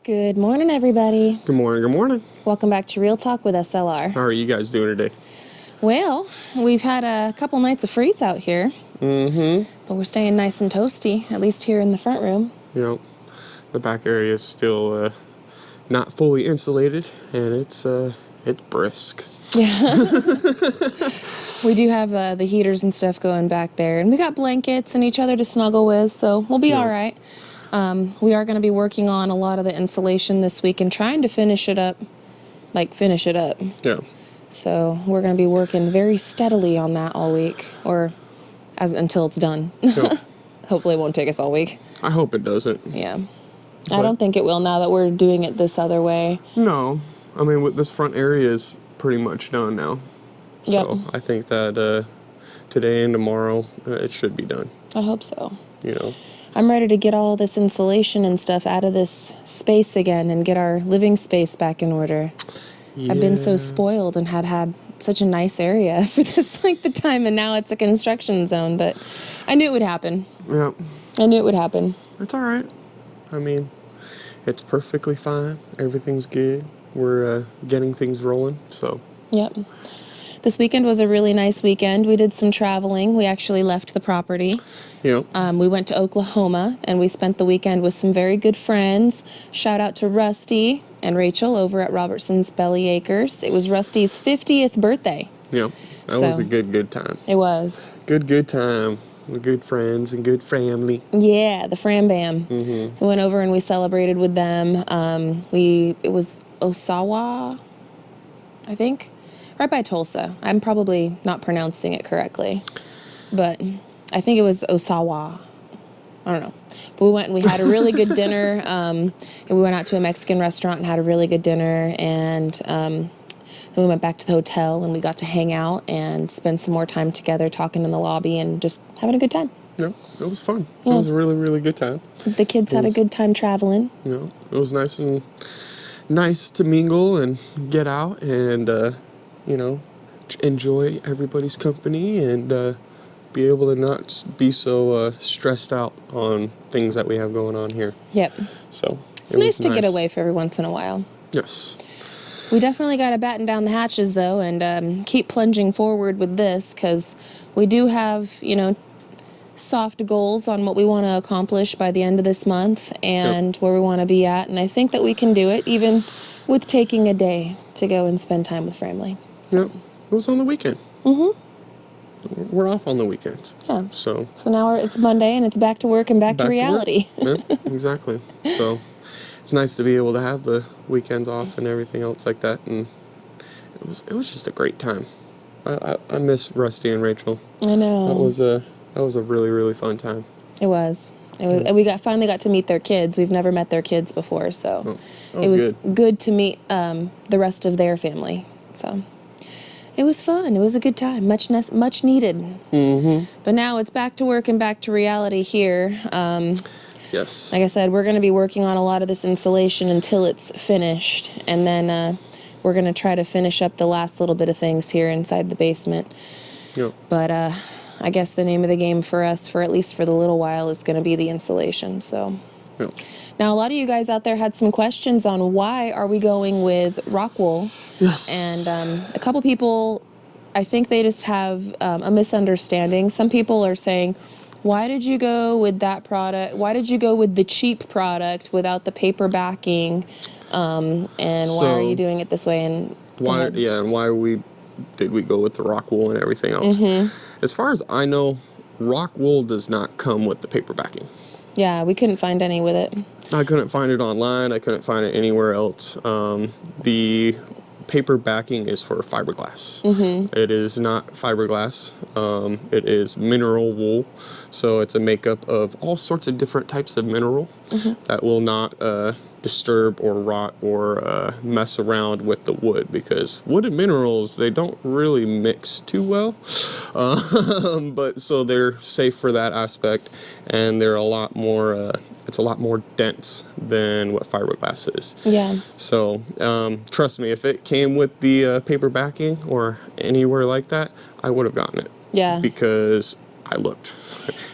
Good morning, everybody. Good morning, good morning. Welcome back to Real Talk with SLR. How are you guys doing today? Well, we've had a couple nights of freeze out here. Mm-hmm. But we're staying nice and toasty, at least here in the front room. You know, the back area is still not fully insulated, and it's brisk. Yeah. We do have the heaters and stuff going back there, and we got blankets and each other to snuggle with, so we'll be all right. We are going to be working on a lot of the insulation this week and trying to finish it up. Yeah. So we're going to be working very steadily on that all week, or until it's done. Yep. Hopefully it won't take us all week. I hope it doesn't. Yeah. I don't think it will now that we're doing it this other way. No. I mean, this front area is pretty much done now. So Yep. I think that today and tomorrow it should be done. I hope so. You know. I'm ready to get all this insulation and stuff out of this space again and get our living space back in order. Yeah. I've been so spoiled and had such a nice area for this the time, and now it's a construction zone, but I knew it would happen. Yep. I knew it would happen. It's all right. I mean, it's perfectly fine. Everything's good. We're getting things rolling, so. Yep. This weekend was a really nice weekend. We did some traveling. We actually left the property. Yep. We went to Oklahoma, and we spent the weekend with some very good friends. Shout out to Rusty and Rachel over at Robertson's Belly Acres. It was Rusty's 50th birthday. Yep. That was a good time. It was. Good time. With good friends and good family. Yeah, the Fram Bam. Mm-hmm. So we went over and we celebrated with them. It was Osawa, I think, right by Tulsa. I'm probably not pronouncing it correctly, but I think it was Osawa. I don't know. But we went and we had a really good dinner. And we went out to a Mexican restaurant and had a really good dinner. And then we went back to the hotel and we got to hang out and spend some more time together talking in the lobby and just having a good time. Yeah, it was fun. Yeah. It was a really, really good time. The kids had a good time traveling. It was nice to mingle and get out and, enjoy everybody's company and be able to not be so stressed out on things that we have going on here. Yep. So it's nice to get away for every once in a while. Yes. We definitely got to batten down the hatches, though, and keep plunging forward with this, because we do have, soft goals on what we want to accomplish by the end of this month and where we want to be at. And I think that we can do it, even with taking a day to go and spend time with family. So. Yep. It was on the weekend. Mm-hmm. We're off on the weekends. Yeah. So now it's Monday, and it's back to work and back to reality. Yeah, exactly. So it's nice to be able to have the weekends off and everything else like that, and it was just a great time. I miss Rusty and Rachel. I know. That was a really, really fun time. It was. And we finally got to meet their kids. We've never met their kids before, so it was good to meet the rest of their family. So it was fun. It was a good time, much needed. Mm-hmm. But now it's back to work and back to reality here. Yes. Like I said, we're going to be working on a lot of this insulation until it's finished. And then we're going to try to finish up the last little bit of things here inside the basement. Yep. But I guess the name of the game for us, for at least for the little while, is going to be the insulation. So yep. Now, a lot of you guys out there had some questions on why are we going with Rockwool. Yes. And a couple people, I think they just have a misunderstanding. Some people are saying, why did you go with that product? Why did you go with the cheap product without the paper backing? And why are you doing it this way? And why? Yeah, and why did we go with the Rockwool and everything else? Mm-hmm. As far as I know, Rockwool does not come with the paper backing. Yeah, we couldn't find any with it. I couldn't find it online. I couldn't find it anywhere else. The paper backing is for fiberglass. Mm-hmm. It is not fiberglass. It is mineral wool. So it's a makeup of all sorts of different types of mineral that will not disturb or rot or mess around with the wood, because wood and minerals, they don't really mix too well. But so they're safe for that aspect, and they're a lot more, it's a lot more dense than what fiberglass is. Yeah. So trust me, if it came with the paper backing or anywhere like that, I would have gotten it. Yeah. Because I looked.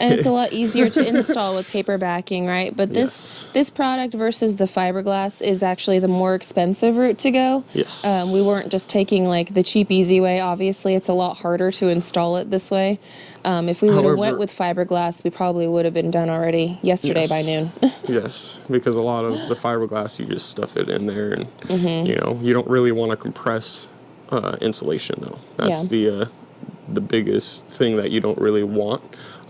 And it's a lot easier to install with paper backing, right? But this product versus the fiberglass is actually the more expensive route to go. Yes. We weren't just taking like the cheap, easy way. Obviously, it's a lot harder to install it this way. If we would have went with fiberglass, we probably would have been done already yesterday by noon. Yes, because a lot of the fiberglass, you just stuff it in there, and you know, you don't really want to compress insulation though. That's the biggest thing that you don't really want.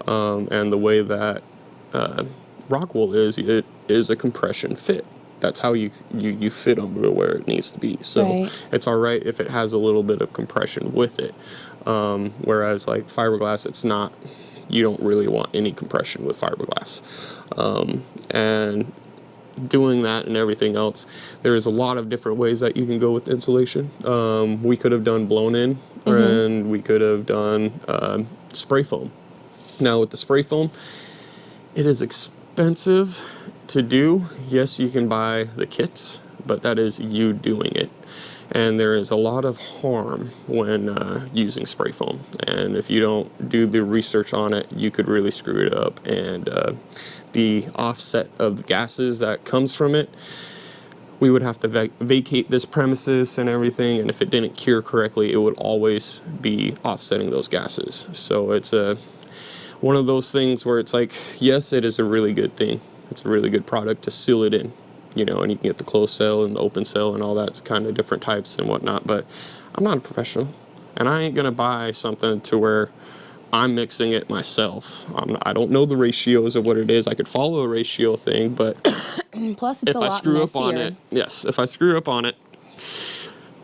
And the way that Rockwool is, it is a compression fit. That's how you fit them to where it needs to be. So it's all right if it has a little bit of compression with it. Whereas like fiberglass, it's not, you don't really want any compression with fiberglass. And doing that and everything else, there's a lot of different ways that you can go with insulation. We could have done blown in, and we could have done spray foam. Now with the spray foam, it is expensive to do. Yes, you can buy the kits, but that is you doing it. And there is a lot of harm when using spray foam. And if you don't do the research on it, you could really screw it up. And the offset of the gases that comes from it, we would have to vacate this premises and everything. And if it didn't cure correctly, it would always be offsetting those gases. So it's one of those things where it's like, yes, it is a really good thing. It's a really good product to seal it in, you know, and you can get the closed cell and the open cell and all that kind of different types and whatnot. But I'm not a professional, and I ain't gonna buy something to where I'm mixing it myself. I don't know the ratios of what it is. I could follow a ratio thing, but plus it's if I screw up on it, if I screw up on it,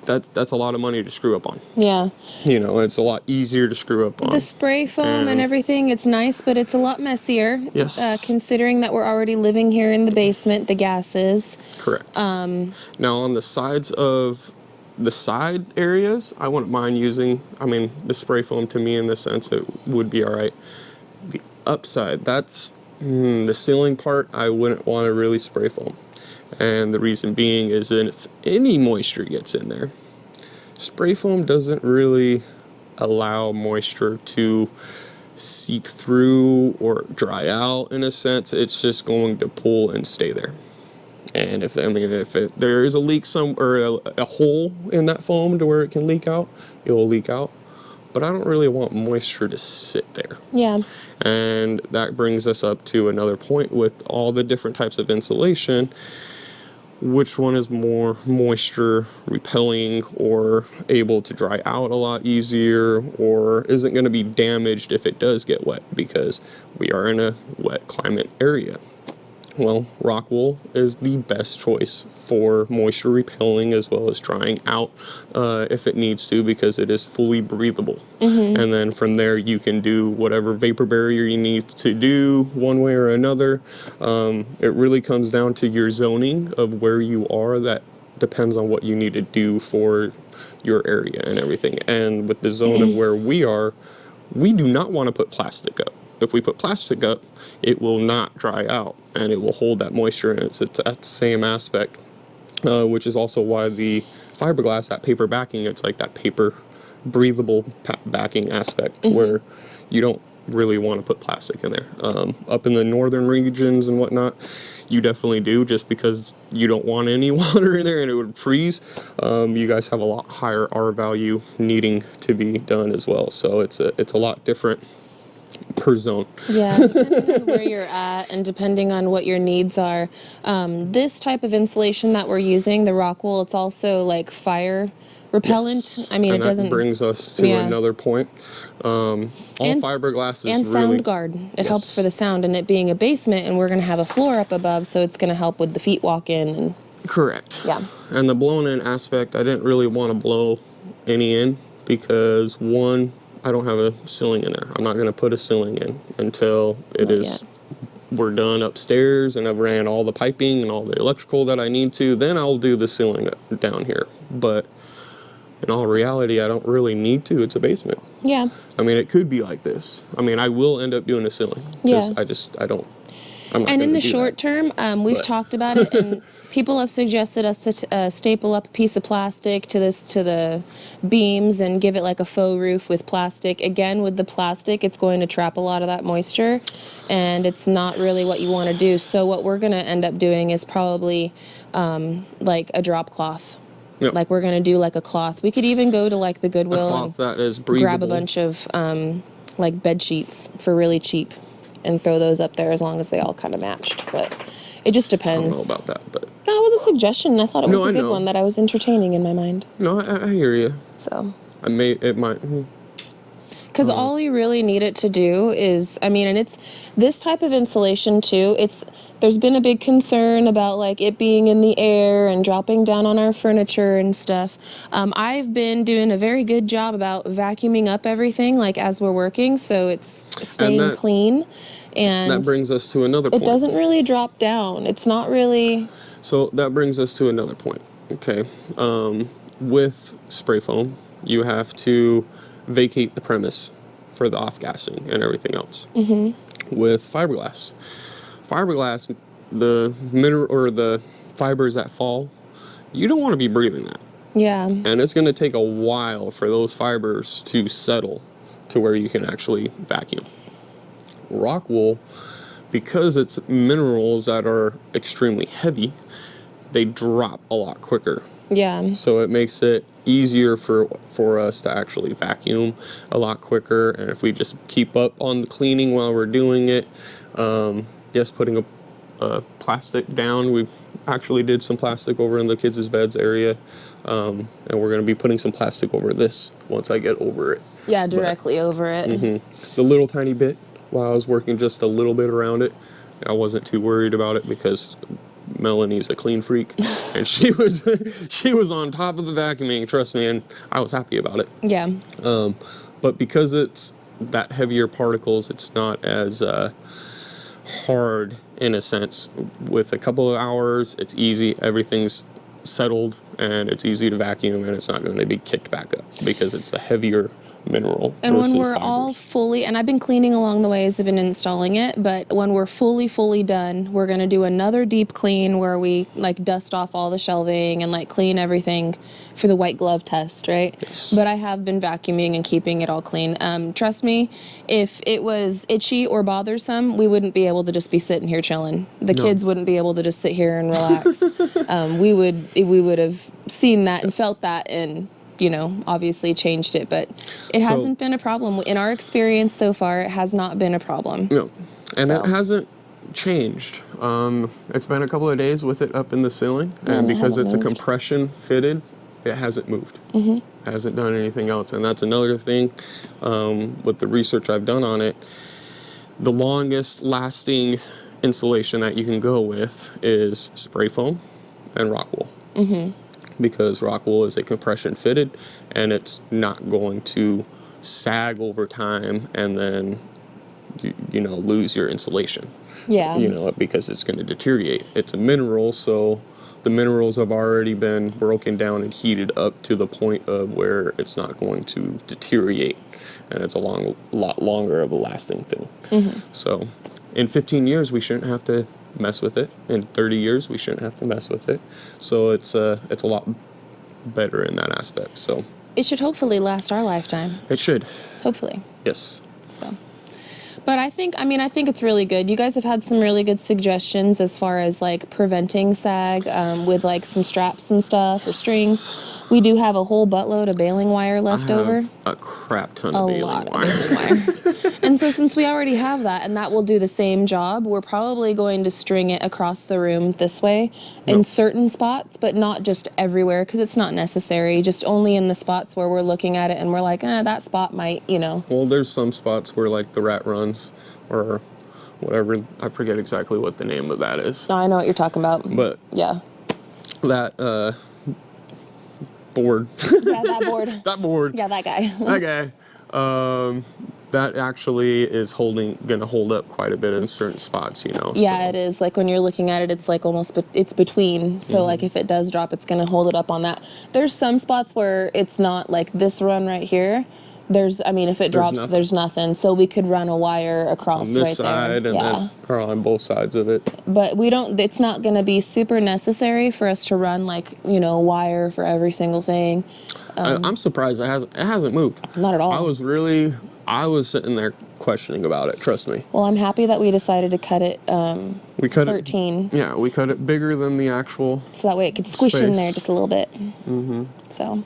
that's a lot of money to screw up on. Yeah. You know, it's a lot easier to screw up on. The spray foam and everything, it's nice, but it's a lot messier. Yes. Considering that we're already living here in the basement, the gases. Correct. Now on the sides of the side areas, I wouldn't mind using, I mean, the spray foam to me in the sense it would be all right. The upside, that's the ceiling part, I wouldn't want to really spray foam. And the reason being is that if any moisture gets in there, spray foam doesn't really allow moisture to seep through or dry out in a sense. It's just going to pull and stay there. And if there is a leak or a hole in that foam to where it can leak out, it will leak out. But I don't really want moisture to sit there. Yeah. And that brings us up to another point with all the different types of insulation. Which one is more moisture repelling or able to dry out a lot easier, or isn't going to be damaged if it does get wet, because we are in a wet climate area? Well, Rockwool is the best choice for moisture repelling as well as drying out if it needs to, because it is fully breathable. And then from there you can do whatever vapor barrier you need to do one way or another. It really comes down to your zoning of where you are. That depends on what you need to do for your area and everything. And with the zone of where we are, we do not want to put plastic up. If we put plastic up, it will not dry out and it will hold that moisture, and it's that same aspect, which is also why the fiberglass, that paper backing, it's like that paper breathable backing aspect where you don't really want to put plastic in there. Up in the northern regions and whatnot, you definitely do, just because you don't want any water in there and it would freeze. You guys have a lot higher R value needing to be done as well, so it's a lot different per zone. Yeah, depending on where you're at and depending on what your needs are. This type of insulation that we're using, the Rockwool, it's also like fire repellent. Yes. I mean, and it doesn't. That brings us to another point. All fiberglass is and really, sound guard. It helps for the sound, and it being a basement, and we're going to have a floor up above, so it's going to help with the feet walk in. And correct. Yeah. And the blown in aspect, I didn't really want to blow any in because, one, I don't have a ceiling in there. I'm not going to put a ceiling in until we're done upstairs and I've ran all the piping and all the electrical that I need to. Then I'll do the ceiling down here. But in all reality, I don't really need to. It's a basement. Yeah. I mean, it could be like this. I mean, I will end up doing a ceiling. Yeah. I don't. I'm not And in gonna the do short that. term, we've But- talked about it, and people have suggested us to staple up a piece of plastic to the beams and give it like a faux roof with plastic. Again, with the plastic, it's going to trap a lot of that moisture, and it's not really what you want to do. So what we're going to end up doing is probably like a drop cloth. Yep. Like we're going to do like a cloth. We could even go to like the A Goodwill cloth and that is breathable. grab a bunch of like bed sheets for really cheap and throw those up there as long as they all kind of matched. But it just I don't know depends. about that, but That was a suggestion, and I thought it was No, a I good know. one that I was entertaining in my mind. no, I hear you. So, It might. because all you really need it to do is, I mean, and it's this type of insulation too. There's been a big concern about like it being in the air and dropping down on our furniture and stuff. I've been doing a very good job about vacuuming up everything like as we're working, so it's staying that- clean. And That brings us to another point. it doesn't really drop down. It's not really. So that brings us to another point. Okay. With spray foam, you have to vacate the premise for the off-gassing and everything else. Mm-hmm. With fiberglass, the mineral or the fibers that fall, you don't want to be breathing that. Yeah. And it's going to take a while for those fibers to settle to where you can actually vacuum. Rockwool, because it's minerals that are extremely heavy, they drop a lot quicker. Yeah. So it makes it easier for us to actually vacuum a lot quicker. And if we just keep up on the cleaning while we're doing it, just putting a plastic down. We actually did some plastic over in the kids' beds area. And we're going to be putting some plastic over this once I get over it. Yeah, directly over it. The little tiny bit, while I was working just a little bit around it, I wasn't too worried about it because Melanie's a clean freak, and she was on top of the vacuuming, trust me, and I was happy about it. Yeah. But because it's that heavier particles, it's not as hard in a sense. With a couple of hours, it's easy. Everything's settled, and it's easy to vacuum, and it's not going to be kicked back up because it's the heavier mineral. And when versus we're all fibers. fully, and I've been cleaning along the way as I've been installing it, but when we're fully done, we're going to do another deep clean where we like dust off all the shelving and like clean everything for the white glove test, right? Yes. But I have been vacuuming and keeping it all clean. Trust me, if it was itchy or bothersome, we wouldn't be able to just be sitting here chilling. The kids wouldn't be able to just sit here and relax. we would have seen that and felt that and obviously changed it, but it hasn't been a problem. In our experience so far, it has not been a problem. No, and So. it hasn't changed. It's been a couple of days with it up in the ceiling, and it because hasn't it's a moved. compression fitted, it hasn't moved. Mm-hmm. Hasn't done anything else, and that's another thing. With the research I've done on it, the longest lasting insulation that you can go with is spray foam and Rockwool. Mm-hmm. Because Rockwool is a compression fitted, and it's not going to sag over time and then lose your insulation. Yeah. Because it's going to deteriorate. It's a mineral, so the minerals have already been broken down and heated up to the point of where it's not going to deteriorate, and it's a lot longer of a lasting thing. Mm-hmm. So in 15 years we shouldn't have to mess with it. In 30 years we shouldn't have to mess with it. So it's a lot better in that aspect. So It should hopefully last our lifetime. it should. Hopefully. Yes. So, but I think it's really good. You guys have had some really good suggestions as far as like preventing sag with like some straps and stuff or strings. We do have a whole buttload of baling wire left over. A crap ton A of baling lot wire. of baling wire. And so since we already have that and that will do the same job, we're probably going to string it across the room this way in certain spots, but not just everywhere because it's not necessary. Just only in the spots where we're looking at it and we're like, that spot might, Well, there's some spots where like the rat runs or whatever. I forget exactly what the name of that is. I know what you're talking about. But Yeah. that board. Yeah, that board. That board. Yeah, that guy. That guy. That actually is gonna hold up quite a bit in certain spots, Yeah, so. it is. Like when you're looking at it, it's like almost, it's between. So like if it does drop, it's going to hold it up on that. There's some spots where it's not like this run right here, if it drops, nothing. there's nothing. So we could run a wire across On this right side there. and Yeah. then or on both sides of it. But it's not going to be super necessary for us to run wire for every single thing. I'm surprised it hasn't moved. Not at all. I was sitting there questioning about it, trust me. Well, I'm happy that we decided to cut it We cut 13. Yeah, we cut it bigger than the actual So that way it could squish in space. there just a little bit. Mm-hmm. So,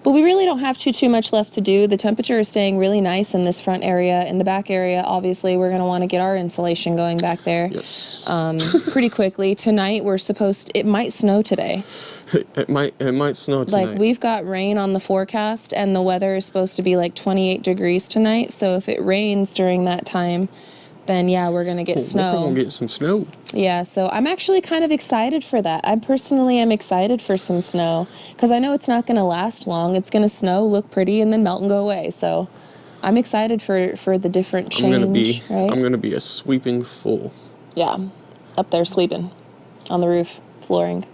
but we really don't have too much left to do. The temperature is staying really nice in this front area. In the back area, obviously, we're going to want to get our insulation going back there. Yes. Pretty quickly. Tonight, it might snow today. It might snow tonight. Like, we've got rain on the forecast, and the weather is supposed to be like 28 degrees tonight. So if it rains during that time, then yeah, we're going to get snow. We're going to get some snow. Yeah, so I'm actually kind of excited for that. I personally am excited for some snow because I know it's not going to last long. It's going to snow, look pretty, and then melt and go away. So I'm excited for the different change. I'm going to be a sweeping fool. Yeah, up there sweeping on the roof, flooring.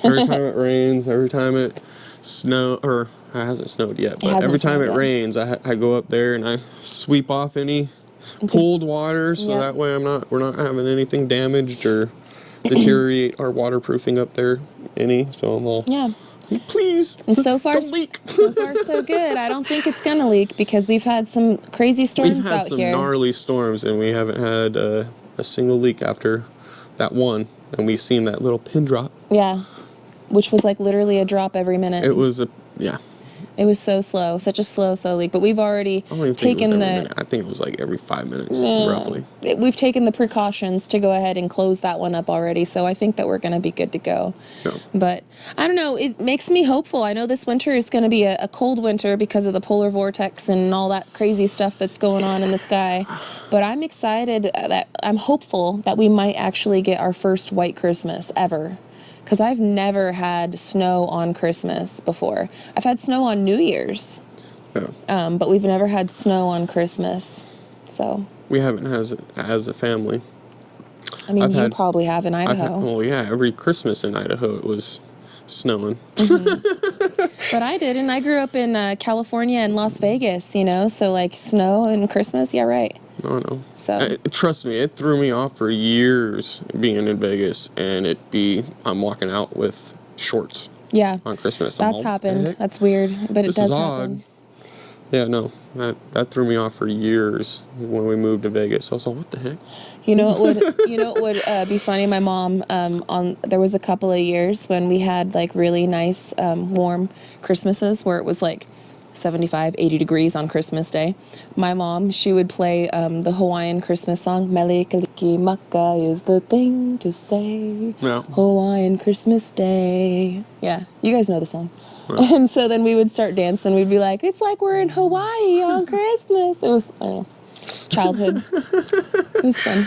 Every time it rains, every time it snows, or it hasn't snowed yet, but every time it rains, I go up there and I sweep off any pooled water, so that way we're not having anything damaged or deteriorate our waterproofing up there any. So I'm all, please, and so far, don't leak. So far so good. I don't think it's gonna leak because we've had some crazy storms We've had out some here. gnarly storms, and we haven't had a single leak after that one, and we've seen that little pin drop. Yeah, which was like literally a drop every minute. It was It was so slow, such a slow leak. But we've already taken I think it was like every 5 minutes, roughly. We've taken the precautions to go ahead and close that one up already. So I think that we're going to be good to go. Yeah. But I don't know. It makes me hopeful. I know this winter is going to be a cold winter because of the polar vortex and all that crazy stuff that's going on in the sky. But I'm excited I'm hopeful that we might actually get our first white Christmas ever. Because I've never had snow on Christmas before. I've had snow on New Year's, but we've never had snow on Christmas. So we haven't as a family. I mean, you probably have in Idaho. Every Christmas in Idaho it was snowing. But I didn't. I grew up in California and Las Vegas, so like snow and Christmas, yeah, right. No. So trust me, it threw me off for years being in Vegas, and I'm walking out with shorts. Yeah, on Christmas. That's happened. That's weird, but it does happen. Yeah, no, that threw me off for years when we moved to Vegas. I was like, what the heck? You know what would be funny? My mom, there was a couple of years when we had like really nice warm Christmases where it was like 75, 80 degrees on Christmas Day. My mom, she would play the Hawaiian Christmas song, Mele Kaliki Maka is the thing to say. Yeah. Hawaiian Christmas Day. Yeah, you guys know the song. Right. And so then we would start dancing. We'd be like, it's like we're in Hawaii on Christmas. It was, I don't know, childhood. It was fun.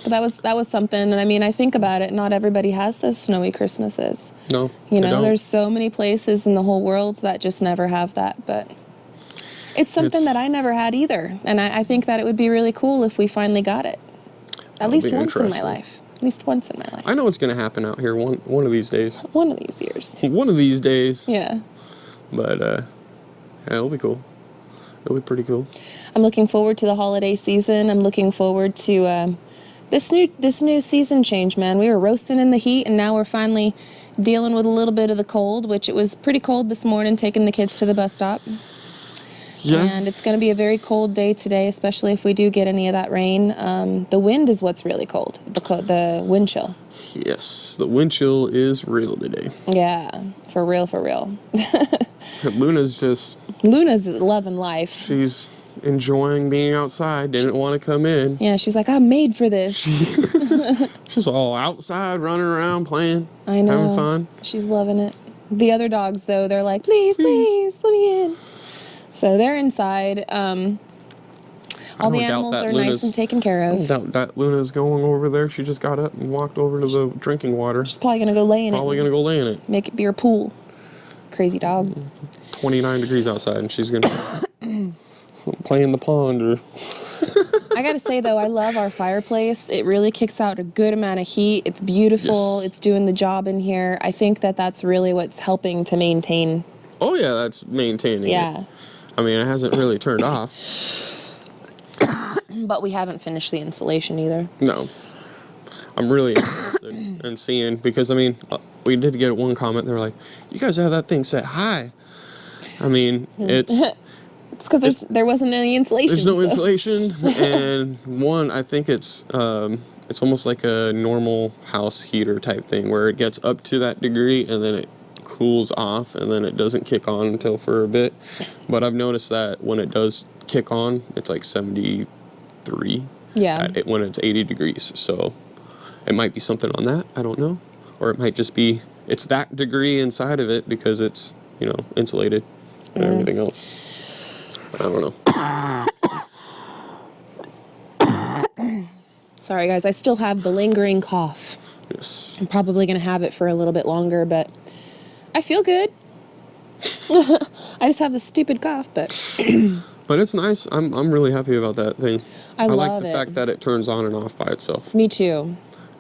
But that was something. And I mean, I think about it, not everybody has those snowy Christmases. No, there's so many places in the whole world that just never have that. But it's something that I never had either. And I think that it would be really cool if we finally got it. At least once in my life. At least once in my life. I know it's going to happen out here one of these days. One of these years. One of these days. Yeah. But, it'll be cool. It'll be pretty cool. I'm looking forward to the holiday season. I'm looking forward to this new season change, man. We were roasting in the heat, and now we're finally dealing with a little bit of the cold, which it was pretty cold this morning taking the kids to the bus stop. Yeah. And it's going to be a very cold day today, especially if we do get any of that rain. The wind is what's really cold, the wind chill. Yes, the wind chill is real today. Yeah, for real. Luna's loving life. She's enjoying being outside, didn't want to come in. Yeah, she's like, I'm made for this. She's all outside, running around, playing. I know. Having fun. She's loving it. The other dogs, though, they're like, please, let me in. So they're inside. All the animals are nice and taken care of. I don't doubt that Luna's going over there. She just got up and walked over to the drinking water. She's probably going to go lay in it. Probably going to go lay in it. Make it be her pool. Crazy dog. 29 degrees outside, and she's going to play in the pond. Or I got to say, though, I love our fireplace. It really kicks out a good amount of heat. It's beautiful. Yes. It's doing the job in here. I think that that's really what's helping to maintain. Oh, yeah, that's maintaining it. I mean, it hasn't really turned off. But we haven't finished the insulation either. No. I'm really interested in seeing, because, I mean, we did get one comment. They're like, you guys have that thing set high. I mean, it's because there wasn't any insulation. There's no insulation, and one, I think it's almost like a normal house heater type thing where it gets up to that degree and then it cools off and then it doesn't kick on until for a bit. But I've noticed that when it does kick on, it's like 73. Yeah. When it's 80 degrees. So it might be something on that. I don't know. Or it might just be it's that degree inside of it because it's, insulated and everything else. I don't know. Sorry, guys. I still have the lingering cough. Yes. I'm probably going to have it for a little bit longer, but I feel good. I just have the stupid cough, but... But it's nice. I'm really happy about that thing. I love like the fact that it turns on and off by itself. Me too.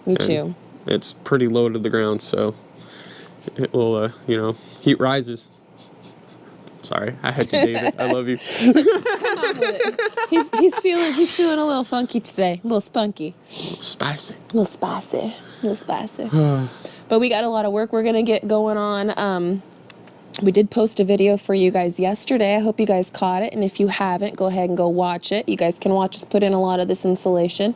Me too. It's pretty low to the ground, so it will, heat rises. Sorry, I had to, David. I love you. Come on with it. He's feeling a little funky today. A little spunky. Spicy. A little spicy. But we got a lot of work we're going to get going on. We did post a video for you guys yesterday. I hope you guys caught it. And if you haven't, go ahead and go watch it. You guys can watch us put in a lot of this insulation.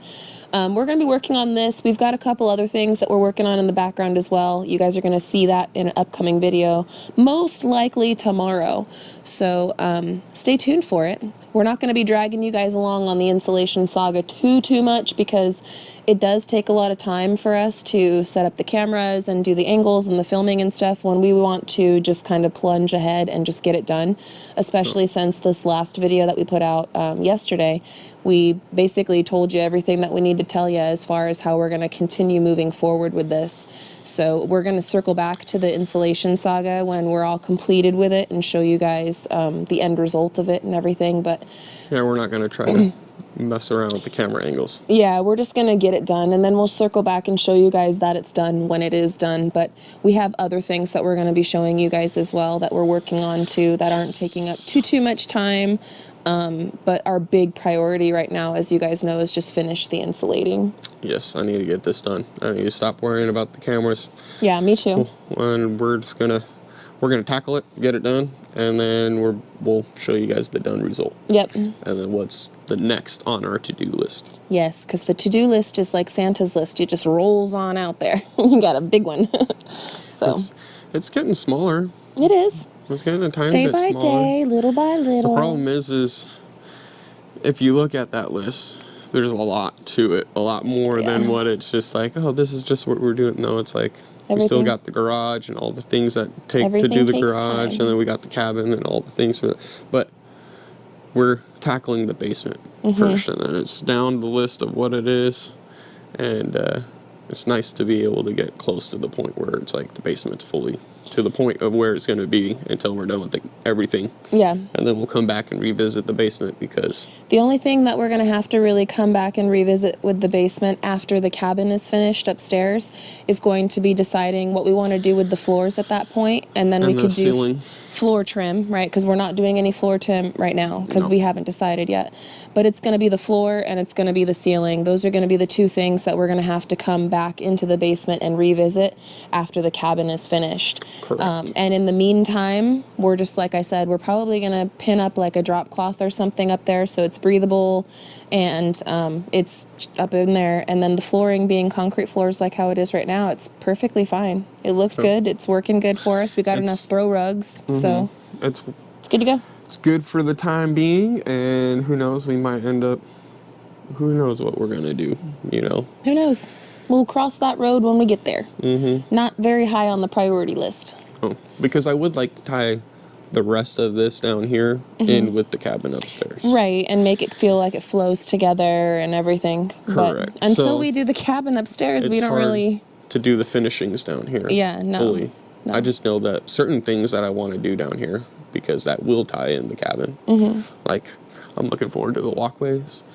We're going to be working on this. We've got a couple other things that we're working on in the background as well. You guys are going to see that in an upcoming video, most likely tomorrow. So stay tuned for it. We're not going to be dragging you guys along on the insulation saga too much because it does take a lot of time for us to set up the cameras and do the angles and the filming and stuff when we want to just kind of plunge ahead and just get it done, especially since this last video that we put out yesterday. We basically told you everything that we need to tell you as far as how we're going to continue moving forward with this. So we're going to circle back to the insulation saga when we're all completed with it and show you guys the end result of it and everything. But yeah, we're not going to try to mess around with the camera angles. Yeah, we're just going to get it done, and then we'll circle back and show you guys that it's done when it is done. But we have other things that we're going to be showing you guys as well that we're working on too that aren't taking up too much time. But our big priority right now, as you guys know, is just finish the insulating. Yes, I need to get this done. I need to stop worrying about the cameras. Yeah, me too. And we're gonna tackle it, get it done, and then we'll show you guys the done result. Yep. And then what's the next on our to-do list. Yes, because the to-do list is like Santa's list. It just rolls on out there. You got a big one. So it's getting smaller. It is. It's getting a tiny bit smaller. Day by day, little by little. The problem is if you look at that list, there's a lot to it, a lot more than what it's just like, oh, this is just what we're doing. No, it's like we still got the garage and all the things that take to do the garage, and then we got the cabin and all the things for that. But we're tackling the basement first, and then it's down the list of what it is, and it's nice to be able to get close to the point where it's like the basement's fully to the point of where it's going to be until we're done with everything. Yeah. And then we'll come back and revisit the basement because... The only thing that we're going to have to really come back and revisit with the basement after the cabin is finished upstairs is going to be deciding what we want to do with the floors at that point. And then we could do floor trim, right? Because we're not doing any floor trim right now because we haven't decided yet. But it's going to be the floor and it's going to be the ceiling. Those are going to be the two things that we're going to have to come back into the basement and revisit after the cabin is finished. Correct. And in the meantime, we're just, like I said, we're probably going to pin up like a drop cloth or something up there so it's breathable and it's up in there. And then the flooring being concrete floors like how it is right now, it's perfectly fine. It looks good. It's working good for us. We got enough throw rugs, so it's good to go. It's good for the time being, and who knows, we might end up, who knows what we're going to do, you know. Who knows? We'll cross that road when we get there. Not very high on the priority list. Oh, because I would like to tie the rest of this down here in with the cabin upstairs. Right, and make it feel like it flows together and everything. Correct. But until we do the cabin upstairs, we don't really... to do the finishings down here. Yeah, no. Fully. No. I just know that certain things that I want to do down here, because that will tie in the cabin. Like, I'm looking forward to the walkways.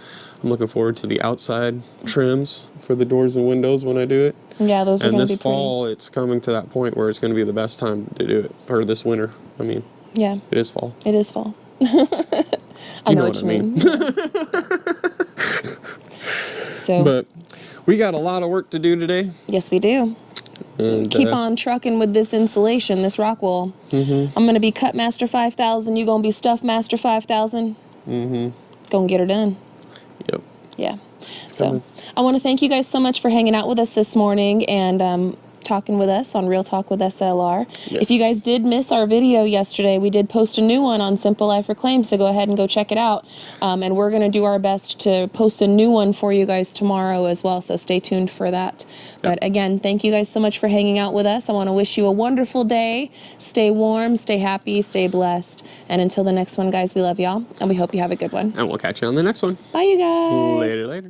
I'm looking forward to the outside trims for the doors and windows when I do it. Yeah, those are going to be pretty. And this fall, it's coming to that point where it's going to be the best time to do it. Or this winter, I mean. Yeah. It is fall. It is fall. I know what you mean. So, But we got a lot of work to do today. yes, we do. And, Keep on trucking with this insulation, this Rockwool. I'm going to be Cut Master 5000. You going to be Stuff Master 5000. Go and get her done. Yep. Yeah. It's So coming. I want to thank you guys so much for hanging out with us this morning and talking with us on Real Talk with SLR. Yes. If you guys did miss our video yesterday, we did post a new one on Simple Life Reclaimed, so go ahead and go check it out. And we're going to do our best to post a new one for you guys tomorrow as well, so stay tuned for that. But again, thank you guys so much for hanging out with us. I want to wish you a wonderful day. Stay warm, stay happy, stay blessed. And until the next one, guys, we love y'all, and we hope you have a good one. And we'll catch you on the next one. Bye, you guys. Later, later.